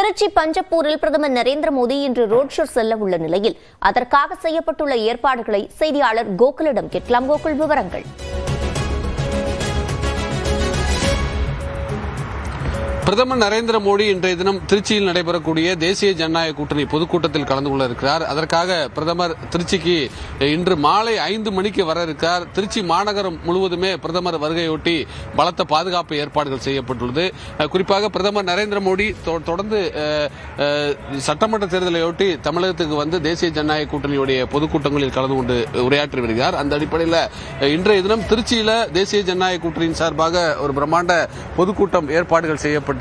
திருச்சி பஞ்சப்பூரில் பிரதமர் நரேந்திர மோடி இன்று road show செல்ல உள்ள நிலையில் அதற்காக செய்யப்பட்டுள்ள ஏற்பாடுகளை செய்தியாளர் கோகுலிடம் கேட்கலாம். கோகுல், விவரங்கள். பிரதமர் நரேந்திர மோடி இன்றைய தினம் திருச்சியில் நடைபெறக்கூடிய தேசிய ஜனநாயக கூட்டணி பொதுக்கூட்டத்தில் கலந்து கொள்ள இருக்கிறார். அதற்காக பிரதமர் திருச்சிக்கு இன்று மாலை 5 மணிக்கு வர இருக்கிறார். திருச்சி மாநகரம் முழுவதுமே பிரதமர் வருகையொட்டி பலத்த பாதுகாப்பு ஏற்பாடுகள் செய்யப்பட்டுள்ளது. குறிப்பாக பிரதமர் நரேந்திர மோடி தொடர்ந்து சட்டமன்ற தேர்தலையொட்டி தமிழகத்துக்கு வந்து தேசிய ஜனநாயக கூட்டணியுடைய பொதுக்கூட்டங்களில் கலந்து கொண்டு உரையாற்றி வருகிறார். அந்த அடிப்படையில் இன்றைய தினம் திருச்சியில தேசிய ஜனநாயக கூட்டணியின் சார்பாக ஒரு பிரம்மாண்ட பொதுக்கூட்டம் ஏற்பாடுகள் செய்யப்பட்டு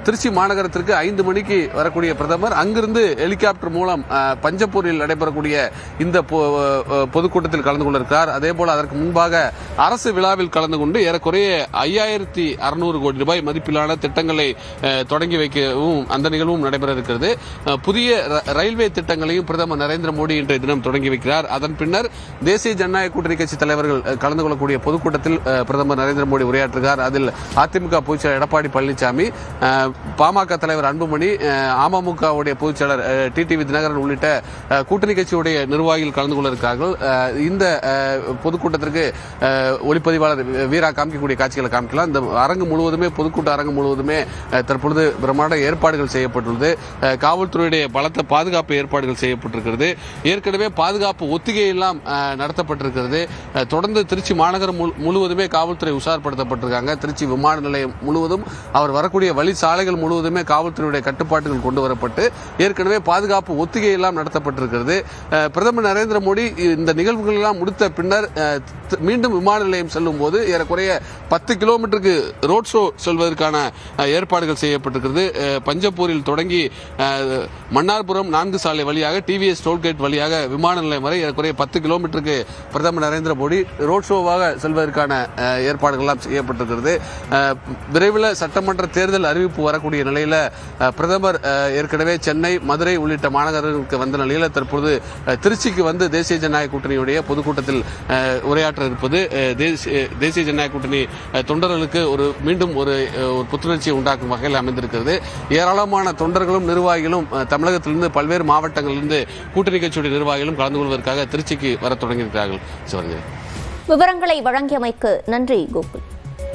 திருச்சி மாநகரத்திற்கு 5 மணிக்கு வரக்கூடிய பிரதமர் அங்கிருந்து ஹெலிகாப்டர் மூலம் பஞ்சப்பூரில் நடைபெறக்கூடிய இந்த பொதுக்கூட்டத்தில் கலந்து கொண்டிருக்கிறார். அதேபோல அதற்கு முன்பாக அரசு விழாவில் கலந்து கொண்டு ஏறக்குறைய 5600 கோடி ரூபாய் மதிப்பிலான திட்டங்களை தொடங்கி வைக்கவும் அந்த நிகழ்வும் நடைபெற இருக்கிறது. புதிய ரயில்வே திட்டங்களையும் பிரதமர் நரேந்திர மோடி இன்றைய தினம் தொடங்கி வைக்கிறார். அதன் பின்னர் தேசிய ஜனநாயக கூட்டணி கட்சி தலைவர்கள் கலந்து கொள்ளக்கூடிய பொதுக்கூட்டத்தில் பிரதமர் நரேந்திர மோடி உரையாற்றுகிறார். அதில் அதிமுக பொதுச்செயலர் எடப்பாடி பழனிசாமி, பாமக தலைவர் அன்புமணி, அமமுகவுடைய பொதுச்செயலர் டிடிவி தினகரன் உள்ளிட்ட கூட்டணி கட்சியுடைய நிர்வாகிகள் கலந்து கொள்ள இருக்கிறார்கள். இந்த பொதுக்கூட்டத்திற்கு ஒளிப்பதிவாளர் வீரா காமிக்கக்கூடிய காட்சிகளை காமிக்கலாம். இந்த அரங்கு முழுவதுமே பொதுக்கூட்ட அரங்கு முழுவதுமே தற்பொழுது பிரம்மாண்ட ஏற்பாடுகள் செய்யப்பட்டுள்ளது. காவல்துறையுடைய பலத்த பாதுகாப்பு ஏற்பாடுகள் செய்யப்பட்டிருக்கிறது. ஏற்கனவே பாதுகாப்பு ஒத்திகை எல்லாம் நடத்தப்பட்டிருக்கிறது. தொடர்ந்து திருச்சி மாநகரம் முழுவதுமே காவல்துறை உஷார்படுத்தப்பட்டிருக்காங்க. திருச்சி விமான நிலையம் முழுவதும் அவர் வரக்கூடிய வழி சாலைகள் முழுவதுமே காவல்துறையுடைய கட்டுப்பாட்டுகள் கொண்டு வரப்பட்டு ஏற்கனவே பாதுகாப்பு ஒத்திகை எல்லாம் நடத்தப்பட்டிருக்கிறது. பிரதமர் நரேந்திர மோடி இந்த நிகழ்வுகள் எல்லாம் முடித்த பின்னர் மீண்டும் விமான நிலையம் செல்லும் போது ஏறக்குறைய 10 கிலோமீட்டருக்கு ரோட் ஷோ செல்வதற்கான ஏற்பாடுகள் செய்யப்பட்டிருக்கிறது. பஞ்சப்பூரில் தொடங்கி மன்னார்புரம் 4 சாலை வழியாக டிவிஎஸ் டோல்கேட் வழியாக விமான நிலையம் வரை ஏறக்குறைய 10 கிலோமீட்டருக்கு பிரதமர் நரேந்திர மோடி ரோட் ஷோவாக செல்வதற்கான ஏற்பாடுகள் எல்லாம் செய்யப்பட்டிருக்கிறது. விரைவில் சட்டமன்ற தேர்தல் அறிவிப்பு வரக்கூடிய நிலையில் பிரதமர் ஏற்கனவே சென்னை, மதுரை உள்ளிட்ட மாநகரங்களுக்கு வந்த நிலையில் தற்போது திருச்சிக்கு வந்து தேசிய ஜனநாயக கூட்டணியுடைய பொதுக்கூட்டத்தில் உரையாற்ற இருப்பது தேசிய ஜனநாயக கூட்டணி தொண்டர்களுக்கு மீண்டும் ஒரு புத்துணர்ச்சியை உண்டாக்கும் வகையில் அமைந்திருக்கிறது. ஏராளமான தொண்டர்களும் நிர்வாகிகளும் தமிழகத்திலிருந்து பல்வேறு மாவட்டங்களிலிருந்து கூட்டணி கட்சியுடைய நிர்வாகிகளும் கலந்து கொள்வதற்காக திருச்சிக்கு வர தொடங்கியிருக்கிறார்கள். விவரங்களை வழங்கியமைக்கு நன்றி கோகுல்.